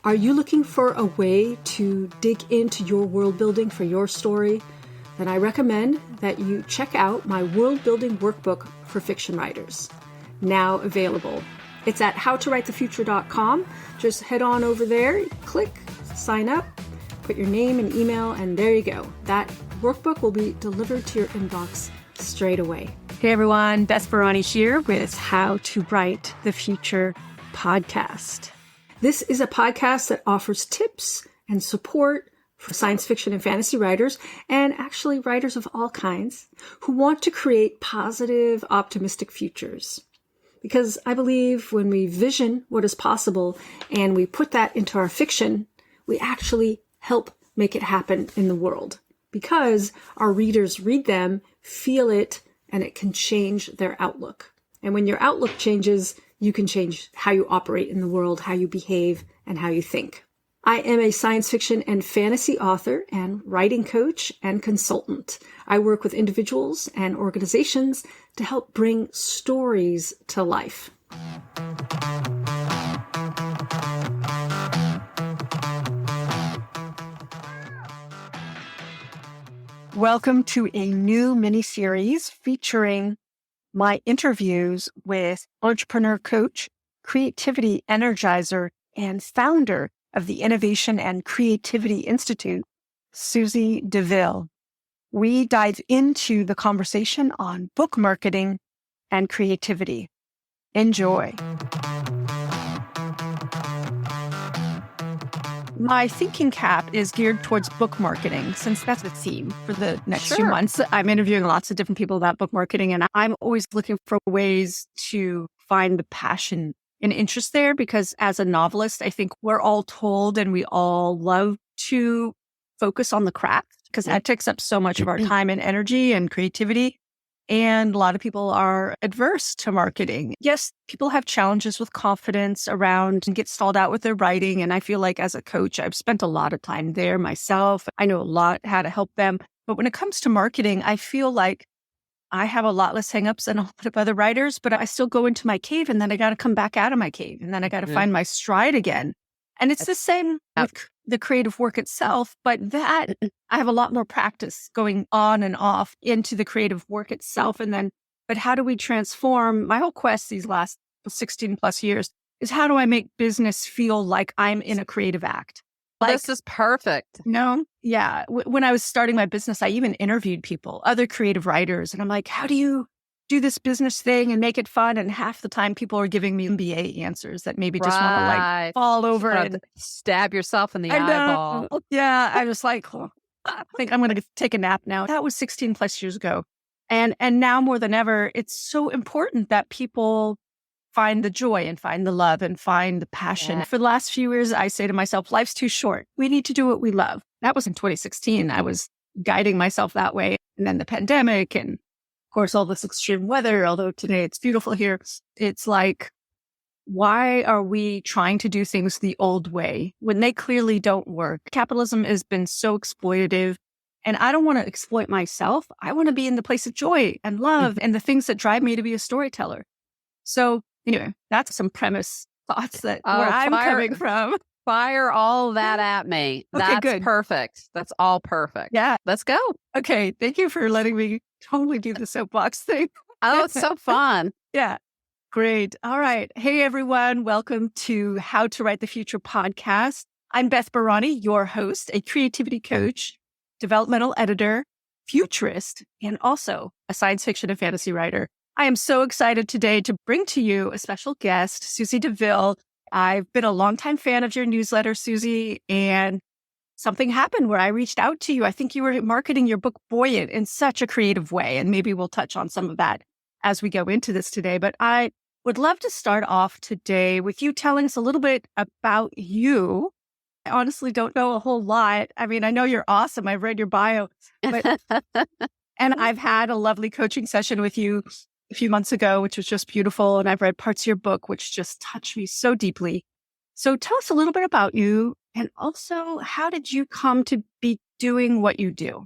Are you looking for a way to dig into your world building for your story? Then I recommend that you check out my world building workbook for fiction writers, now available. It's at howtowritethefuture.com. Just head on over there, click, sign up, put your name and email, and there you go. That workbook will be delivered to your inbox straight away. Hey everyone, Beth Barany here with How to Write the Future podcast. This is a podcast that offers tips and support for science fiction and fantasy writers, and actually writers of all kinds, who want to create positive, optimistic futures. Because I believe when we vision what is possible and we put that into our fiction, we actually help make it happen in the world. Because our readers read them, feel it, and it can change their outlook. And when your outlook changes, you can change how you operate in the world, how you behave, and how you think. I am a science fiction and fantasy author and writing coach and consultant. I work with individuals and organizations to help bring stories to life. Welcome to a new mini-series featuring my interviews with entrepreneur coach, creativity energizer, and founder of the Innovation and Creativity Institute, Susie deVille. We dive into the conversation on book marketing and creativity. Enjoy. My thinking cap is geared towards book marketing, since that's the theme for the next few months. I'm interviewing lots of different people about book marketing, and I'm always looking for ways to find the passion and interest there, because as a novelist, I think we're all told and we all love to focus on the craft, because that takes up so much of our time and energy and creativity. And a lot of people are adverse to marketing. Yes, people have challenges with confidence around and get stalled out with their writing. And I feel like as a coach, I've spent a lot of time there myself. I know a lot how to help them. But when it comes to marketing, I feel like I have a lot less hangups than a lot of other writers, but I still go into my cave and then I got to come back out of my cave and then I got to find my stride again. And it's the same with the creative work itself, but that I have a lot more practice going on and off into the creative work itself. And then, but how do we transform? My whole quest these last 16 plus years is how do I make business feel like I'm in a creative act? Like, this is perfect. No. Yeah. When I was starting my business, I even interviewed people, other creative writers. And I'm like, how do you do this business thing and make it fun? And half the time people are giving me MBA answers that maybe just want to like fall over and stab yourself in the eyeball. Yeah. I was like, I think I'm going to take a nap now. That was 16 plus years ago. And now more than ever, it's so important that people find the joy and find the love and find the passion. Yeah. For the last few years, I say to myself, life's too short. We need to do what we love. That was in 2016. I was guiding myself that way. And then the pandemic and of course, all this extreme weather, although today it's beautiful here. It's like, why are we trying to do things the old way when they clearly don't work? Capitalism has been so exploitative, and I don't want to exploit myself. I want to be in the place of joy and love and the things that drive me to be a storyteller. So anyway, that's some premise thoughts that where I'm coming from. Fire all that at me. Okay, That's good. perfect. That's all perfect. Yeah. Let's go. Okay. Thank you for letting me totally do the soapbox thing. Oh, it's so fun. Yeah. Great. All right. Hey, everyone. Welcome to How to Write the Future podcast. I'm Beth Barany, your host, a creativity coach, developmental editor, futurist, and also a science fiction and fantasy writer. I am so excited today to bring to you a special guest, Susie deVille. I've been a longtime fan of your newsletter, Susie, and something happened where I reached out to you. I think you were marketing your book Buoyant in such a creative way, and maybe we'll touch on some of that as we go into this today. But I would love to start off today with you telling us a little bit about you. I honestly don't know a whole lot. I mean, I know you're awesome. I've read your bio, but and I've had a lovely coaching session with you a few months ago, which was just beautiful. And I've read parts of your book, which just touched me so deeply. So tell us a little bit about you. And also, how did you come to be doing what you do?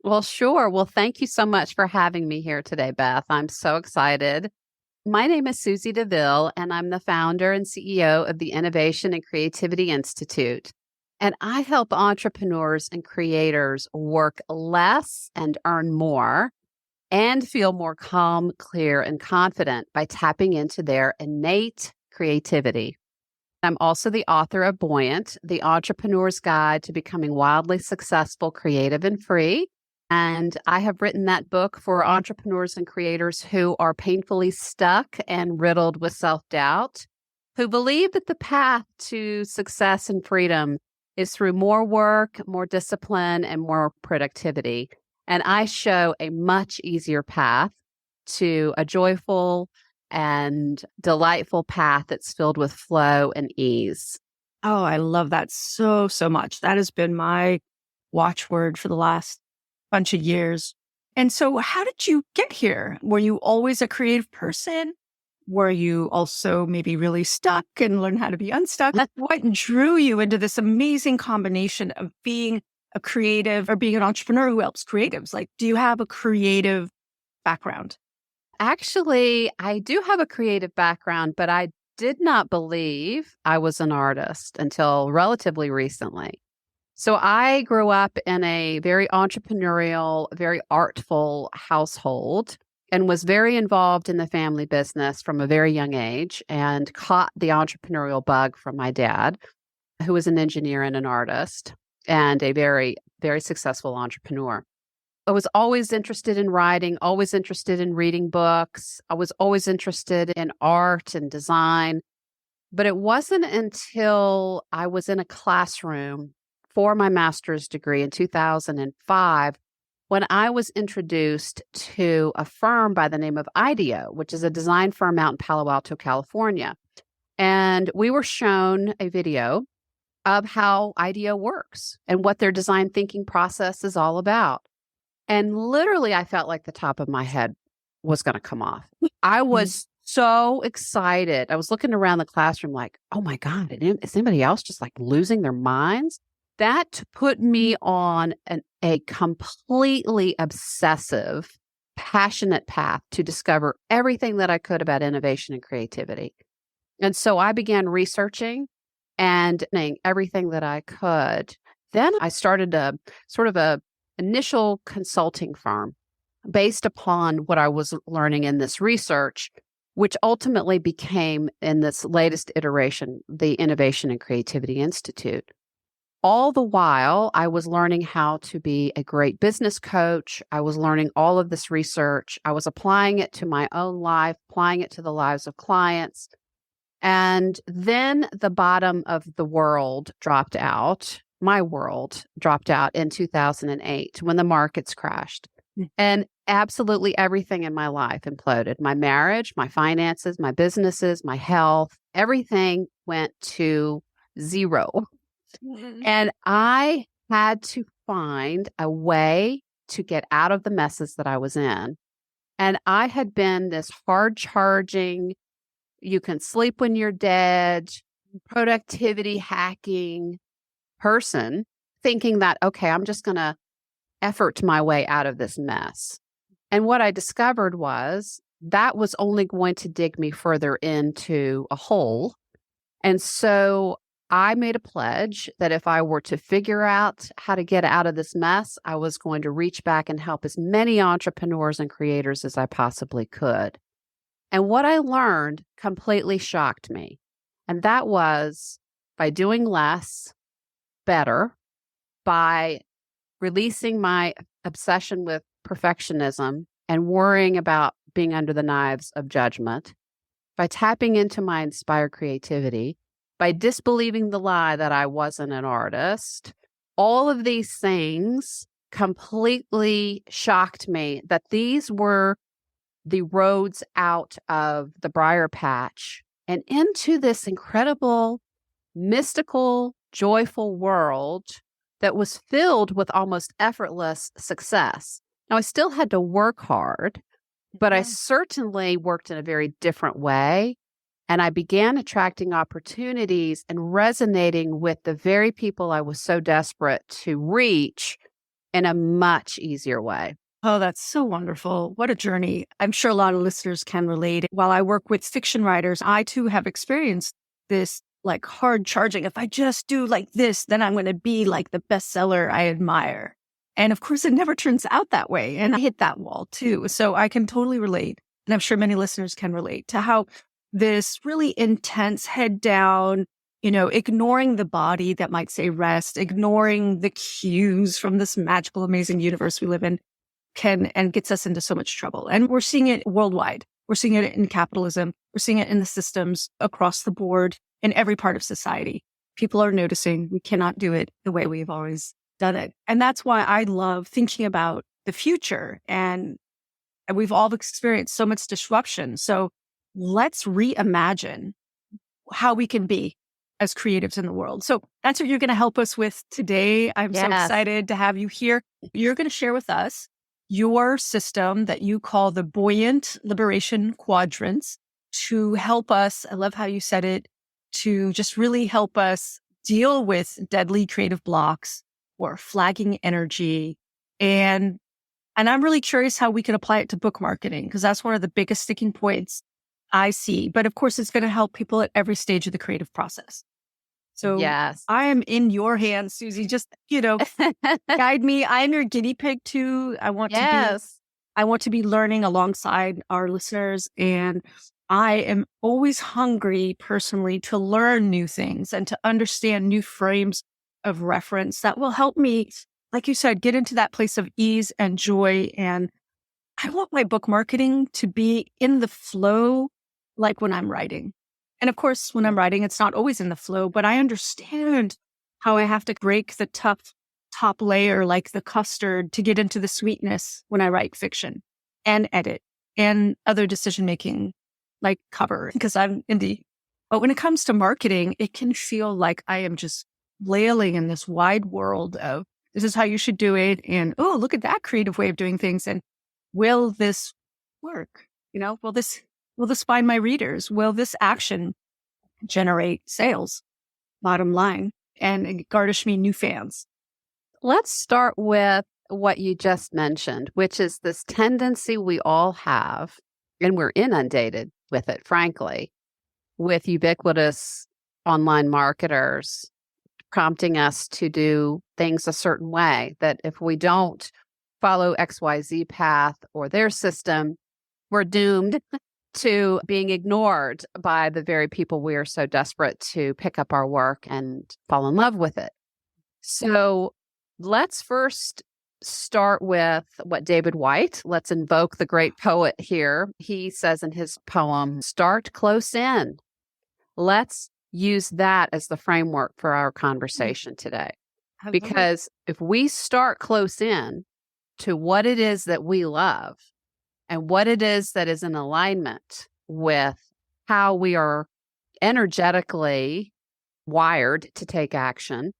Well, sure. Well, thank you so much for having me here today, Beth. I'm so excited. My name is Susie deVille, and I'm the founder and CEO of the Innovation and Creativity Institute. And I help entrepreneurs and creators work less and earn more and feel more calm, clear, and confident by tapping into their innate creativity. I'm also the author of Buoyant, the Entrepreneur's Guide to Becoming Wildly Successful, Creative, and Free. And I have written that book for entrepreneurs and creators who are painfully stuck and riddled with self-doubt, who believe that the path to success and freedom is through more work, more discipline, and more productivity. And I show a much easier path to a joyful and delightful path that's filled with flow and ease. Oh, I love that so, so much. That has been my watchword for the last bunch of years. And so how did you get here? Were you always a creative person? Were you also maybe really stuck and learn how to be unstuck? What drew you into this amazing combination of being a creative or being an entrepreneur who helps creatives? Like, do you have a creative background? Actually, I do have a creative background, but I did not believe I was an artist until relatively recently. So I grew up in a very entrepreneurial, very artful household and was very involved in the family business from a very young age and caught the entrepreneurial bug from my dad, who was an engineer and an artist and a very, very successful entrepreneur. I was always interested in writing, always interested in reading books. I was always interested in art and design. But it wasn't until I was in a classroom for my master's degree in 2005 when I was introduced to a firm by the name of IDEO, which is a design firm out in Palo Alto, California. And we were shown a video of how IDEO works and what their design thinking process is all about. And literally, I felt like the top of my head was going to come off. I was so excited. I was looking around the classroom like, oh my God, is anybody else just like losing their minds? That put me on a completely obsessive, passionate path to discover everything that I could about innovation and creativity. And so I began researching and knowing everything that I could. Then I started a sort of a initial consulting firm based upon what I was learning in this research, which ultimately became, in this latest iteration, the Innovation and Creativity Institute. All the while, I was learning how to be a great business coach. I was learning all of this research. I was applying it to my own life, applying it to the lives of clients. And then the bottom of the world dropped out. My world dropped out in 2008 when the markets crashed. And absolutely everything in my life imploded. My marriage, my finances, my businesses, my health, everything went to zero. And I had to find a way to get out of the messes that I was in. And I had been this hard charging, you can sleep when you're dead, productivity hacking person, thinking that, okay, I'm just going to effort my way out of this mess. And what I discovered was that was only going to dig me further into a hole. And so I made a pledge that if I were to figure out how to get out of this mess, I was going to reach back and help as many entrepreneurs and creators as I possibly could. And what I learned completely shocked me. And that was by doing less, better, by releasing my obsession with perfectionism and worrying about being under the knives of judgment, by tapping into my inspired creativity, by disbelieving the lie that I wasn't an artist. All of these things completely shocked me that these were the roads out of the briar patch and into this incredible, mystical, joyful world that was filled with almost effortless success. Now, I still had to work hard, but I certainly worked in a very different way. And I began attracting opportunities and resonating with the very people I was so desperate to reach in a much easier way. Oh, that's so wonderful. What a journey. I'm sure a lot of listeners can relate. While I work with fiction writers, I too have experienced this like hard charging. If I just do like this, then I'm going to be like the bestseller I admire. And of course, it never turns out that way. And I hit that wall too. So I can totally relate. And I'm sure many listeners can relate to how this really intense head down, ignoring the body that might say rest, ignoring the cues from this magical, amazing universe we live in and gets us into so much trouble. And we're seeing it worldwide. We're seeing it in capitalism. We're seeing it in the systems across the board in every part of society. People are noticing we cannot do it the way we've always done it. And that's why I love thinking about the future. And we've all experienced so much disruption. So let's reimagine how we can be as creatives in the world. So that's what you're going to help us with today. I'm so excited to have you here. You're going to share with us your system that you call the Buoyant Liberation Quadrants to help us, I love how you said it, to just really help us deal with deadly creative blocks or flagging energy. And I'm really curious how we can apply it to book marketing, because that's one of the biggest sticking points I see. But of course, it's going to help people at every stage of the creative process. So yes. I am in your hands, Susie. Just, guide me. I'm your guinea pig too. I want to be learning alongside our listeners. And I am always hungry personally to learn new things and to understand new frames of reference that will help me, like you said, get into that place of ease and joy. And I want my book marketing to be in the flow, like when I'm writing. And of course, when I'm writing, it's not always in the flow, but I understand how I have to break the tough top layer, like the custard, to get into the sweetness when I write fiction and edit and other decision-making, like cover, because I'm indie. But when it comes to marketing, it can feel like I am just flailing in this wide world of this is how you should do it. And, oh, look at that creative way of doing things. And will this work? Will this find my readers? Will this action generate sales, bottom line, and garnish me new fans? Let's start with what you just mentioned, which is this tendency we all have, and we're inundated with it, frankly, with ubiquitous online marketers prompting us to do things a certain way, that if we don't follow XYZ path or their system, we're doomed to being ignored by the very people we are so desperate to pick up our work and fall in love with it. So let's first start with what David White, let's invoke the great poet here. He says in his poem, start close in. Let's use that as the framework for our conversation today. Because if we start close in to what it is that we love, and what it is that is in alignment with how we are energetically wired to take action,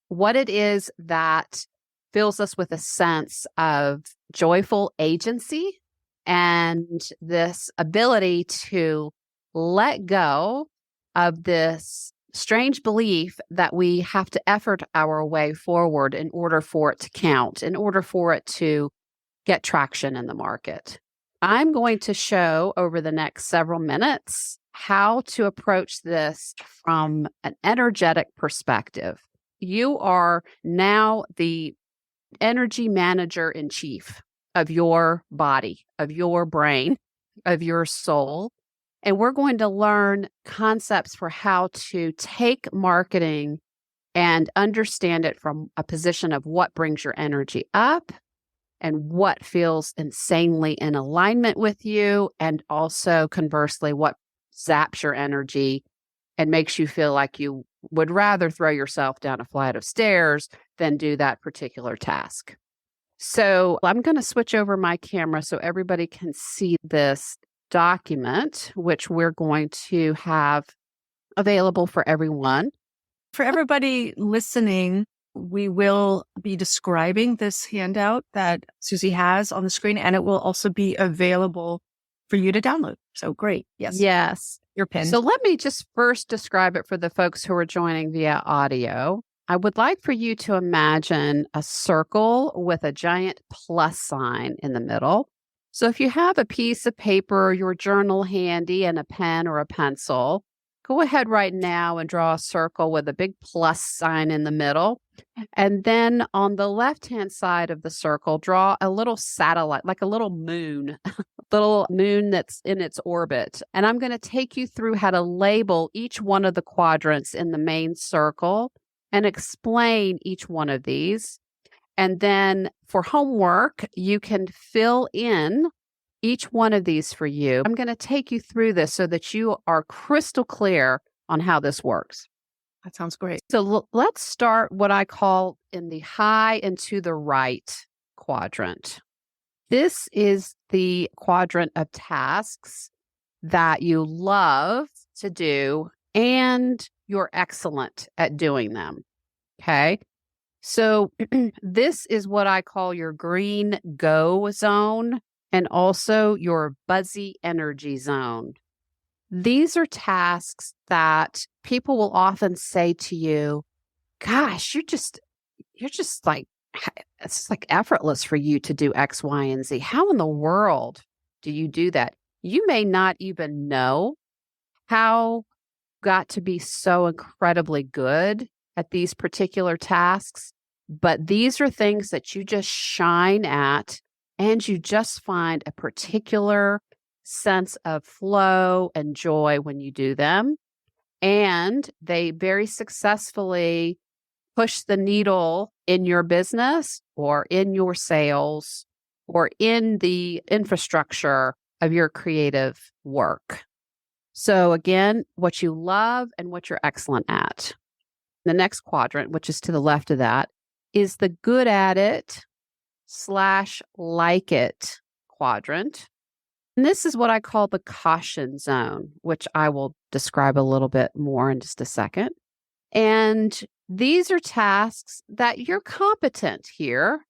what it is that fills us with a sense of joyful agency and this ability to let go of this strange belief that we have to effort our way forward in order for it to count, in order for it to get traction in the market. I'm going to show over the next several minutes how to approach this from an energetic perspective. You are now the energy manager in chief of your body, of your brain, of your soul. And we're going to learn concepts for how to take marketing and understand it from a position of what brings your energy up and what feels insanely in alignment with you, and also conversely, what zaps your energy and makes you feel like you would rather throw yourself down a flight of stairs than do that particular task. So I'm going to switch over my camera so everybody can see this document, which we're going to have available for everyone. For everybody listening, we will be describing this handout that Susie has on the screen, and it will also be available for you to download. So great. Yes. Yes. Your pin. So let me just first describe it for the folks who are joining via audio. I would like for you to imagine a circle with a giant plus sign in the middle. So if you have a piece of paper, your journal handy, and a pen or a pencil, go ahead right now and draw a circle with a big plus sign in the middle. And then on the left-hand side of the circle, draw a little satellite, like a little moon, little moon that's in its orbit. And I'm going to take you through how to label each one of the quadrants in the main circle and explain each one of these. And then for homework, you can fill in each one of these for you. I'm going to take you through this so that you are crystal clear on how this works. That sounds great. So let's start what I call in the high and to the right quadrant. This is the quadrant of tasks that you love to do and you're excellent at doing them. Okay. So this is what I call your green go zone and also your buzzy energy zone. These are tasks that people will often say to you, gosh, you're just like, it's like effortless for you to do X, Y, and Z. How in the world do you do that? You may not even know how you got to be so incredibly good at these particular tasks, but these are things that you just shine at and you just find a particular sense of flow and joy when you do them. And they very successfully push the needle in your business or in your sales or in the infrastructure of your creative work. So again, what you love and what you're excellent at. The next quadrant, which is to the left of that, is the good at it / like it quadrant. And this is what I call the caution zone, which I will describe a little bit more in just a second. And these are tasks that you're competent here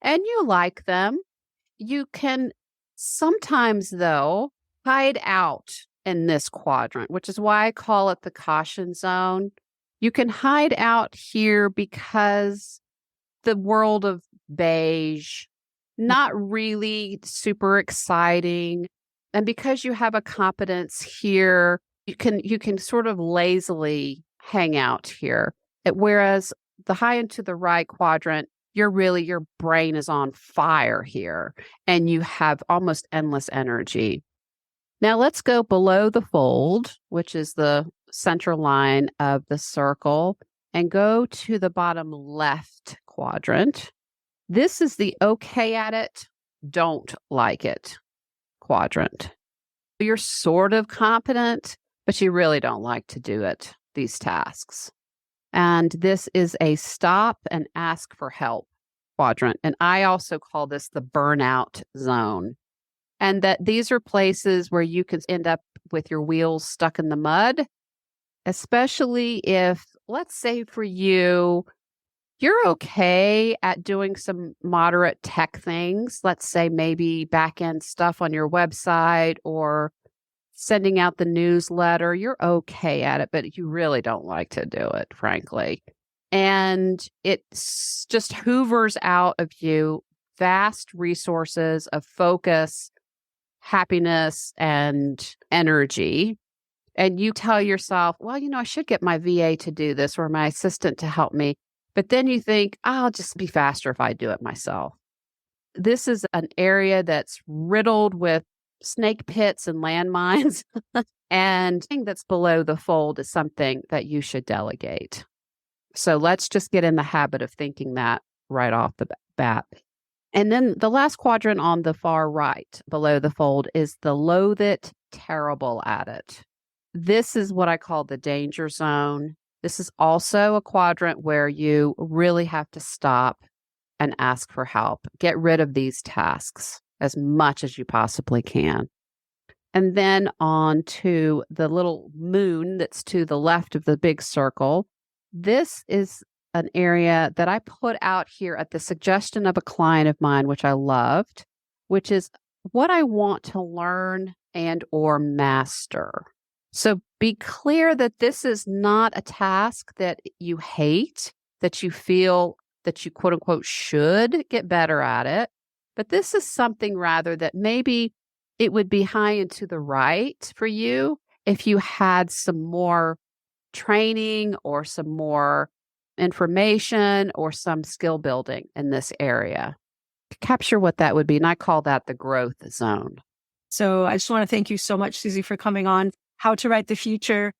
and you like them. You can sometimes, though, hide out in this quadrant, which is why I call it the caution zone. You can hide out here because the world of beige, not really super exciting. And because you have a competence here, you can sort of lazily hang out here. Whereas the high and to the right quadrant, your brain is on fire here and you have almost endless energy. Now let's go below the fold, which is the center line of the circle, and go to the bottom left quadrant. This is the okay at it, don't like it quadrant. You're sort of competent, but you really don't like to do it, these tasks. And this is a stop and ask for help quadrant. And I also call this the burnout zone. And that these are places where you can end up with your wheels stuck in the mud, especially if, let's say for you, you're okay at doing some moderate tech things. Let's say maybe back-end stuff on your website or sending out the newsletter. You're okay at it, but you really don't like to do it, frankly. And it just hoovers out of you vast resources of focus, happiness, and energy. And you tell yourself, well, I should get my VA to do this or my assistant to help me. But then you think, I'll just be faster if I do it myself. This is an area that's riddled with snake pits and landmines. And anything that's below the fold is something that you should delegate. So let's just get in the habit of thinking that right off the bat. And then the last quadrant on the far right below the fold is the loathe it, terrible at it. This is what I call the danger zone. This is also a quadrant where you really have to stop and ask for help. Get rid of these tasks as much as you possibly can. And then on to the little moon that's to the left of the big circle. This is an area that I put out here at the suggestion of a client of mine, which I loved, which is what I want to learn and or master. So be clear that this is not a task that you hate, that you feel that you quote unquote should get better at it. But this is something rather that maybe it would be high and to the right for you if you had some more training or some more information or some skill building in this area. Capture what that would be. And I call that the growth zone. So I just want to thank you so much, Susie, for coming on How to Write the Future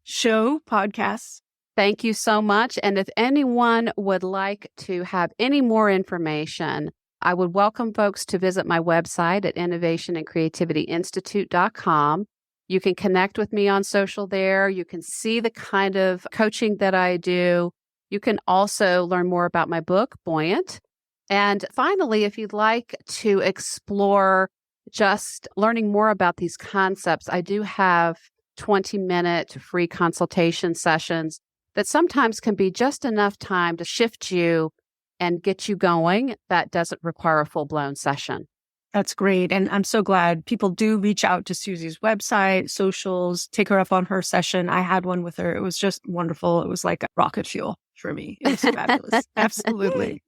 show podcast. Thank you so much. And if anyone would like to have any more information, I would welcome folks to visit my website at innovationandcreativityinstitute.com. You can connect with me on social there. You can see the kind of coaching that I do. You can also learn more about my book, Buoyant. And finally, if you'd like to explore just learning more about these concepts, I do have 20-minute free consultation sessions that sometimes can be just enough time to shift you and get you going. That doesn't require a full-blown session. That's great. And I'm so glad people do reach out to Susie's website, socials, take her up on her session. I had one with her. It was just wonderful. It was like a rocket fuel for me. It was fabulous. Absolutely.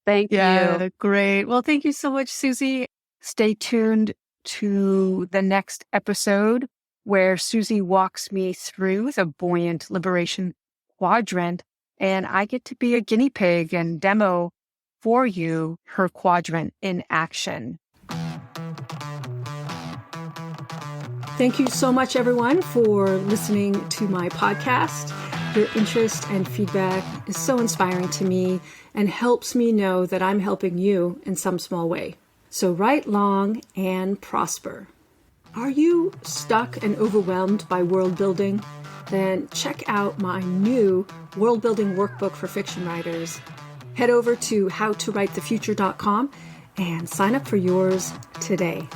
Thank you. Great. Well, thank you so much, Susie. Stay tuned to the next episode where Susie walks me through the Buoyant Liberation Quadrant, and I get to be a guinea pig and demo for you her quadrant in action. Thank you so much, everyone, for listening to my podcast. Your interest and feedback is so inspiring to me and helps me know that I'm helping you in some small way. So write long and prosper. Are you stuck and overwhelmed by world building? Then check out my new world building workbook for fiction writers. Head over to howtowritethefuture.com and sign up for yours today.